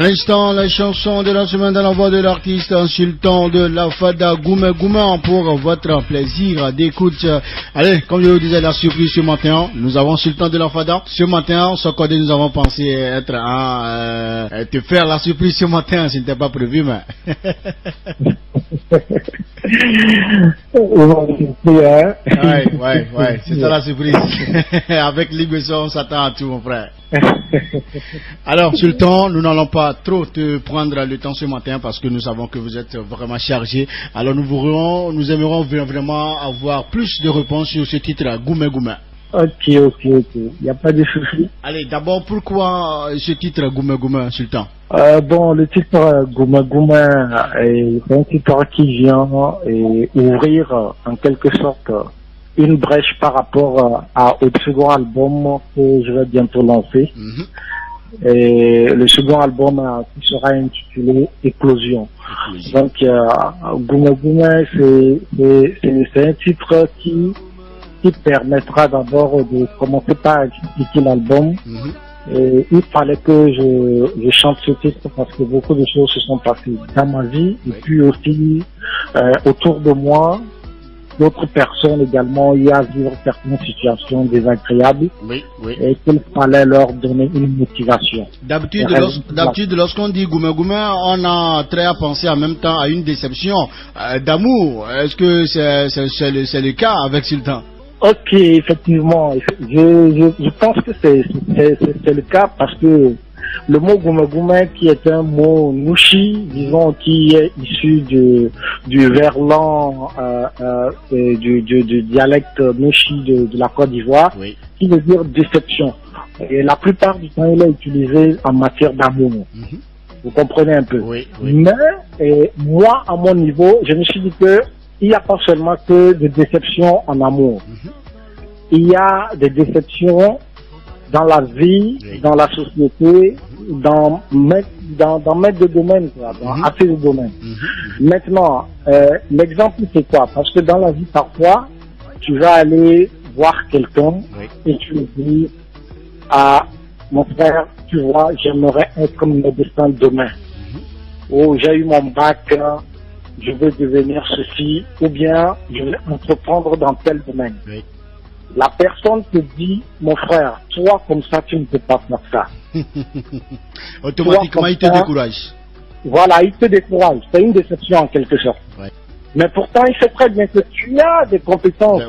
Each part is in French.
À l'instant, la chanson de la semaine dans la voix de l'artiste Sultan de la Fada Goumé Goumé pour votre plaisir d'écoute. Allez, comme je vous disais, la surprise ce matin, nous avons Sultan de la Fada. Ce matin, ce côté, nous avons pensé être te faire la surprise ce matin, ce n'était pas prévu, mais... ouais, c'est ça la surprise. Avec l'Iguesson, on s'attend à tout, mon frère. Alors, Sultan, nous n'allons pas trop te prendre le temps ce matin parce que nous savons que vous êtes vraiment chargé. Alors, nous aimerions vraiment avoir plus de réponses sur ce titre Goumé Goumé. Ok. Il n'y a pas de souci. Allez, d'abord, pourquoi ce titre Goumé Goumé, Sultan? Bon, le titre Goumé Goumé est un titre qui vient ouvrir en quelque sorte une brèche par rapport au second album que je vais bientôt lancer. Et le second album qui sera intitulé Éclosion. Donc, Goumé Goumé, c'est un titre qui permettra d'abord de commencer par expliquer l'album. Et il fallait que je chante ce titre parce que beaucoup de choses se sont passées dans ma vie et puis aussi autour de moi. D'autres personnes également y à vivre certaines situations désagréables et qu'il fallait leur donner une motivation. D'habitude, lorsqu'on dit Goumé Goumé, on a très à penser en même temps à une déception d'amour. Est-ce que c'est le cas avec Sultan? Ok, effectivement, je pense que c'est le cas parce que le mot Goumé Goumé, qui est un mot nouchi, disons, qui est issu du verlan, du dialecte nouchi de la Côte d'Ivoire, qui veut dire déception. Et la plupart du temps, il est utilisé en matière d'amour. Vous comprenez un peu. Mais moi, à mon niveau, je me suis dit que il n'y a pas seulement que des déceptions en amour. Il y a des déceptions dans la vie, dans la société, dans mes deux domaines, dans assez de domaines. Maintenant, l'exemple c'est quoi? Parce que dans la vie, parfois, tu vas aller voir quelqu'un et tu lui dis, ah, mon frère, tu vois, j'aimerais être comme médecin demain. Oh, j'ai eu mon bac, je veux devenir ceci, ou bien je vais entreprendre dans tel domaine. La personne te dit, mon frère, toi comme ça, tu ne peux pas faire ça. Automatiquement, il te décourage. Voilà, il te décourage. C'est une déception en quelque sorte. Mais pourtant, il sait très bien que tu as des compétences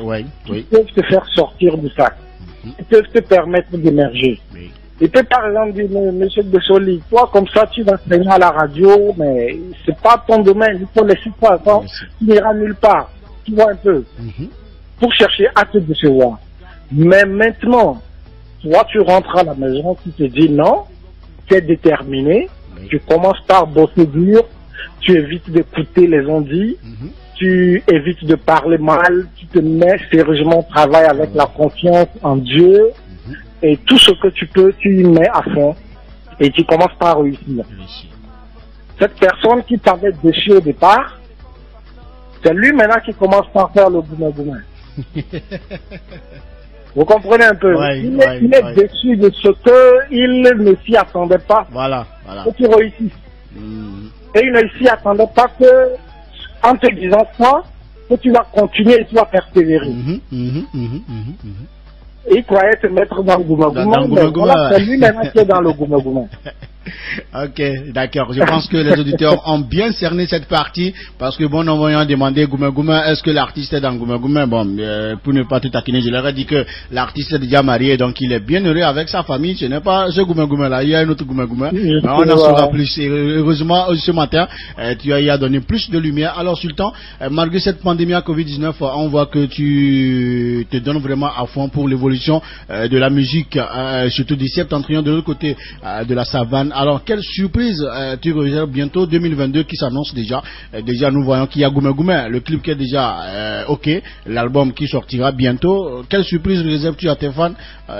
qui peuvent te faire sortir du sac, qui peuvent te permettre d'émerger. Il peut par exemple dire, monsieur Bessoli, toi comme ça tu vas enseigner à la radio, mais c'est pas ton domaine, il faut laisser ça, tu n'iras nulle part. Tu vois un peu. Pour chercher à te décevoir. Mais maintenant, toi tu rentres à la maison, tu te dis non, tu es déterminé, tu commences par bosser dur, tu évites d'écouter les ondits, tu évites de parler mal, tu te mets sérieusement au travail avec la confiance en Dieu. Et tout ce que tu peux, tu y mets à fond et tu commences par réussir. Cette personne qui t'avait déçu au départ, c'est lui maintenant qui commence par faire le Goumé Goumé. Vous comprenez un peu? Il est déçu de ce qu'il ne s'y attendait pas. Voilà. Que tu réussisses. Et il ne s'y attendait pas que, en te disant ça, que tu vas continuer et tu vas persévérer. Et il croyait te mettre dans le Goumé Goumé, mais voilà, c'est lui maintenant qui est dans le Goumé Goumé. Ok, d'accord. Je pense que les auditeurs ont bien cerné cette partie parce que bon, en voyant demander Goumé Goumé, est-ce que l'artiste est dans Goumé Goumé? Bon, pour ne pas tout taquiner, je leur ai dit que l'artiste est déjà marié, donc il est bien heureux avec sa famille. Ce n'est pas ce Goumé Goumé là, il y a un autre Goumé Goumé. Mais on en saura plus. Et heureusement, ce matin, tu as donné plus de lumière. Alors, Sultan, malgré cette pandémie à Covid-19, on voit que tu te donnes vraiment à fond pour l'évolution de la musique, surtout du septentrion de l'autre côté de la savane. Alors, quelle surprise tu réserves bientôt 2022 qui s'annonce déjà. Déjà, nous voyons qu'il y a Goumé Goumé, le clip qui est déjà OK, l'album qui sortira bientôt. Quelle surprise réserves-tu à tes fans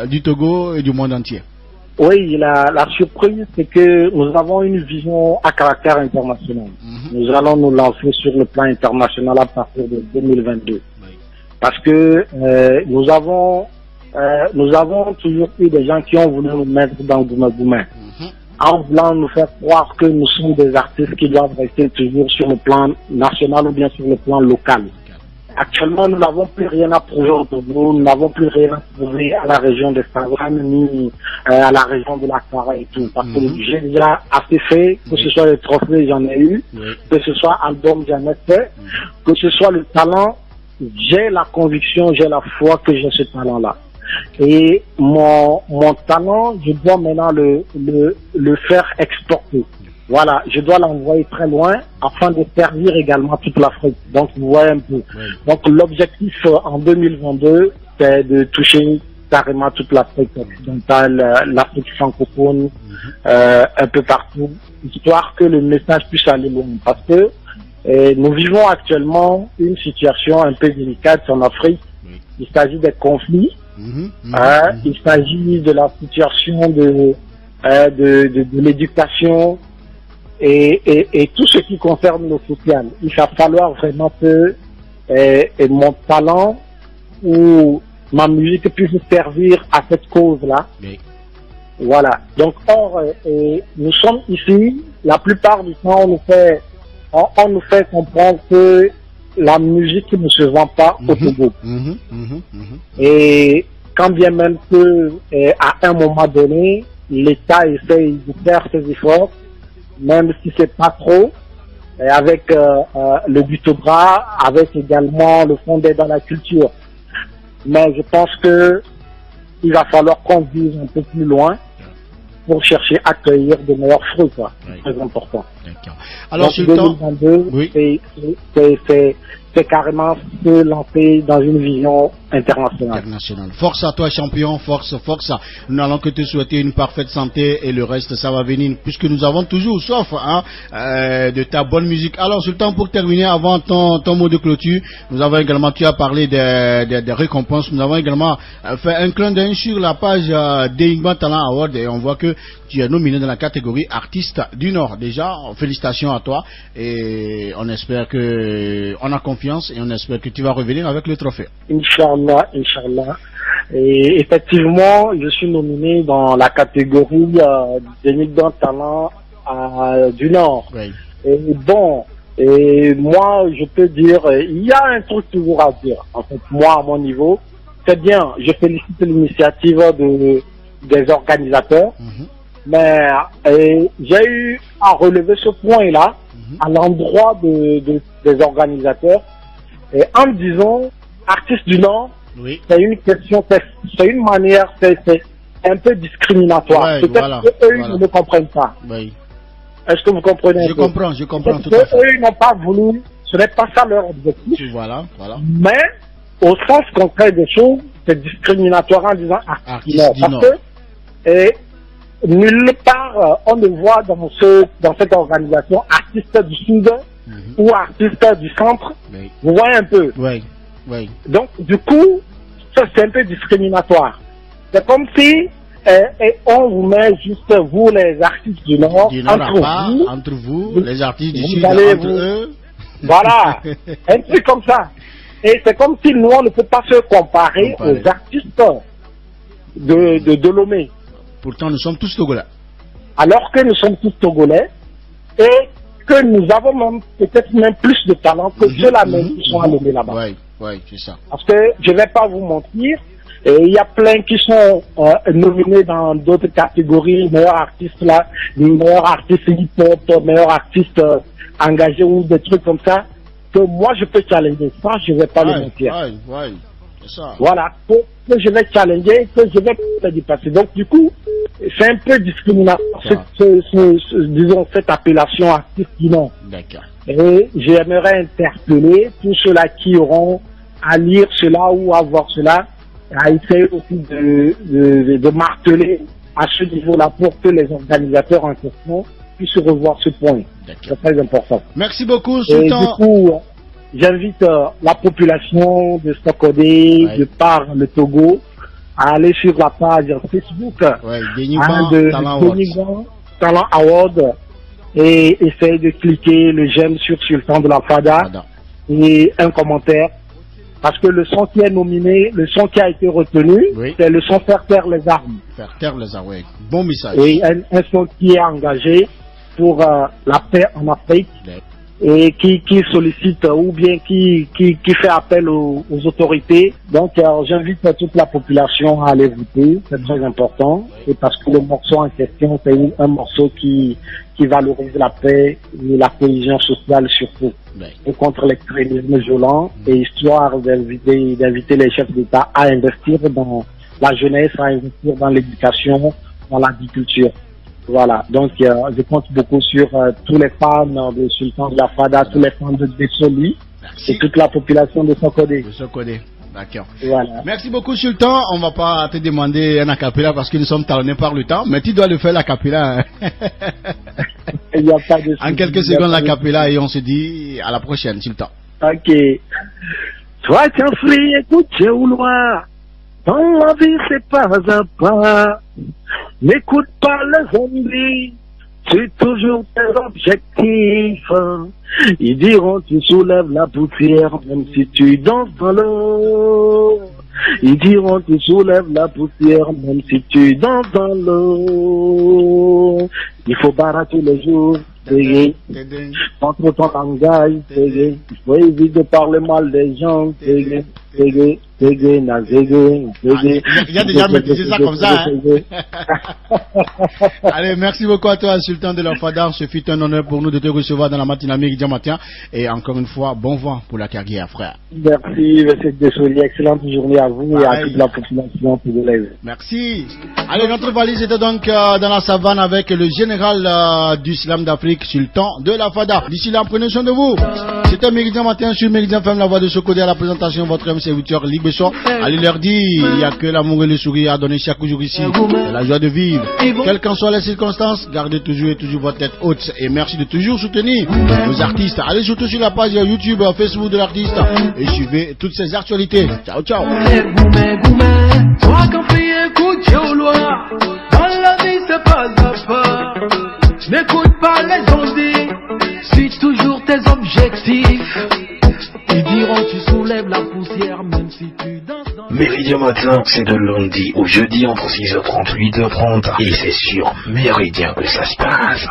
du Togo et du monde entier? Oui, la surprise, c'est que nous avons une vision à caractère international. Nous allons nous lancer sur le plan international à partir de 2022. Parce que nous avons toujours eu des gens qui ont voulu nous mettre dans Goumé Goumé. en voulant nous faire croire que nous sommes des artistes qui doivent rester toujours sur le plan national ou bien sur le plan local. Actuellement, nous n'avons plus rien à prouver au Togo, nous n'avons plus rien à prouver à la région de Savane, ni à la région de la Kara et tout. Parce que j'ai déjà assez fait, que ce soit les trophées, j'en ai eu, que ce soit album, j'en ai fait, que ce soit le talent, j'ai la conviction, j'ai la foi que j'ai ce talent-là. Et mon talent, je dois maintenant le faire exporter. Voilà, je dois l'envoyer très loin afin de servir également toute l'Afrique. Donc, vous voyez un peu. Donc, l'objectif en 2022, c'est de toucher carrément toute l'Afrique occidentale, l'Afrique francophone, un peu partout, histoire que le message puisse aller loin. Parce que nous vivons actuellement une situation un peu délicate en Afrique. Il s'agit des conflits. Il s'agit de la situation de l'éducation et tout ce qui concerne le social. Il va falloir vraiment que mon talent ou ma musique puisse servir à cette cause-là. Voilà. Donc, nous sommes ici, la plupart du temps, on nous fait comprendre que la musique ne se vend pas au Togo. Et quand bien même que, à un moment donné, l'État essaye de faire ses efforts, même si c'est pas trop, avec le but au bras, avec également le fonds d'aide à la culture. Mais je pense que il va falloir qu'on vise un peu plus loin pour chercher à cueillir de meilleurs fruits, quoi. C'est très important. Alors, donc, 2022, c'est carrément se lancer dans une vision internationale. Force à toi, champion, force. Nous n'allons que te souhaiter une parfaite santé et le reste, ça va venir, puisque nous avons toujours soif de ta bonne musique. Alors, Sultan, pour terminer, avant ton mot de clôture, nous avons également, tu as parlé des récompenses, nous avons également fait un clin d'œil sur la page d'Eigba Talent Award et on voit que tu es nominé dans la catégorie artiste du Nord. Déjà, félicitations à toi et on espère que on a confiance et on espère que tu vas revenir avec le trophée. Inch'Allah. Et effectivement, je suis nominé dans la catégorie d'Eigba Talent du Nord. Et bon, et moi, je peux dire, il y a un truc toujours à dire. En fait, moi, à mon niveau, c'est bien, je félicite l'initiative des organisateurs. Mais j'ai eu à relever ce point-là à l'endroit des organisateurs et en disant artistes du Nord, c'est une question, c'est une manière, c'est un peu discriminatoire. Peut-être qu'eux ils ne comprennent pas. Est-ce que vous comprenez? Je comprends tout à fait. Eux ils n'ont pas voulu, ce n'est pas ça leur objectif. Voilà. Mais au sens concret des choses, c'est discriminatoire en disant artistes du Nord. Parce que nulle part on ne voit dans cette organisation artiste du Sud ou artiste du Centre. Vous voyez un peu. Donc du coup, ça c'est un peu discriminatoire. C'est comme si on vous met juste vous les artistes du Nord entre vous les artistes du Sud entre eux. Voilà, un truc comme ça. Et c'est comme si nous on ne peut pas se comparer aux artistes de Lomé. Pourtant, nous sommes tous Togolais. Alors que nous sommes tous Togolais et que nous avons même peut-être même plus de talent que ceux-là même qui sont à Lomé là-bas. Oui, c'est ça. Parce que je ne vais pas vous mentir, il y a plein qui sont nominés dans d'autres catégories, meilleurs artistes là, meilleurs artistes hip-hop, meilleurs artistes engagés ou des trucs comme ça, que moi je peux challenger. Ça, je ne vais pas le mentir. Ça. Voilà, que je vais challenger, que je vais me dépasser. Donc du coup, c'est un peu discriminatoire, disons, cette appellation artiste du Nord. D'accord. Et j'aimerais interpeller tous ceux-là qui auront à lire cela ou à voir cela, à essayer aussi de marteler à ce niveau-là pour que les organisateurs en question puissent revoir ce point. C'est très important. Merci beaucoup, Sultan. Et du coup, j'invite la population de Sokodé, de par le Togo, à aller sur la page Facebook de Talent Award et essayer de cliquer le j'aime sur Sultan de la Fada et un commentaire parce que le son qui est nominé, le son qui a été retenu, oui, c'est le son Faire taire les armes. Faire taire les armes, oui. Bon message. Et un son qui est engagé pour la paix en Afrique. Oui. Et qui sollicite ou bien qui fait appel aux autorités. Donc j'invite toute la population à aller voter, c'est très important. Et parce que le morceau en question, c'est un morceau qui valorise la paix et la cohésion sociale surtout. Oui. Et contre l'extrémisme violent, et histoire d'inviter les chefs d'État à investir dans la jeunesse, à investir dans l'éducation, dans l'agriculture. Voilà, donc je compte beaucoup sur tous les fans de Sultan de la Fada, tous les fans de Dessoli et toute la population de Sokodé. De Sokodé, d'accord. Voilà. Merci beaucoup Sultan, on va pas te demander un acapella parce que nous sommes talonnés par le temps, mais tu dois le faire l'acapella. Hein. Il y a pas de en quelques secondes l'acapella et on se dit à la prochaine Sultan. Ok. Toi tiens free, écoute, ou loin. Dans la vie c'est pas un pas. N'écoute pas les zombies, c'est toujours tes objectifs. Ils diront tu soulèves la poussière même si tu danses dans l'eau. Ils diront tu soulèves la poussière même si tu danses dans l'eau. Il faut barrer tous les jours, contre ton langage, il faut éviter de parler mal des gens, il y a déjà maîtrisé ça comme ça. Hein? Allez, merci beaucoup à toi, Sultan de la Fada. Ce fut un honneur pour nous de te recevoir dans la matinée Méridien Matin. Et encore une fois, bon vent pour la carrière, frère. Merci, M. Dessoli. Excellente journée à vous et à toute la population congolaise. Merci. Allez, notre valise était donc dans la savane avec le général du Slam d'Afrique, Sultan de la Fada. D'ici là, prenez soin de vous. C'était Méridien Matin sur Méridien FM, la voix de Sokodé à la présentation. Votre MC 8h Libre. Allez leur dire, il n'y a que l'amour et le sourire à donner chaque jour ici. C'est la joie de vivre. Quelles qu'en soient les circonstances, gardez toujours et toujours votre tête haute. Et merci de toujours soutenir nos artistes. Allez surtout sur la page YouTube, Facebook de l'artiste et suivez toutes ces actualités. Ciao, ciao. N'écoute pas les zombies, suis toujours tes objectifs. Ils diront tu soulèves la poussière même si tu danses dans... Méridien Matin, c'est de lundi au jeudi entre 6h30 et 8h30. Et c'est sur Méridien que ça se passe.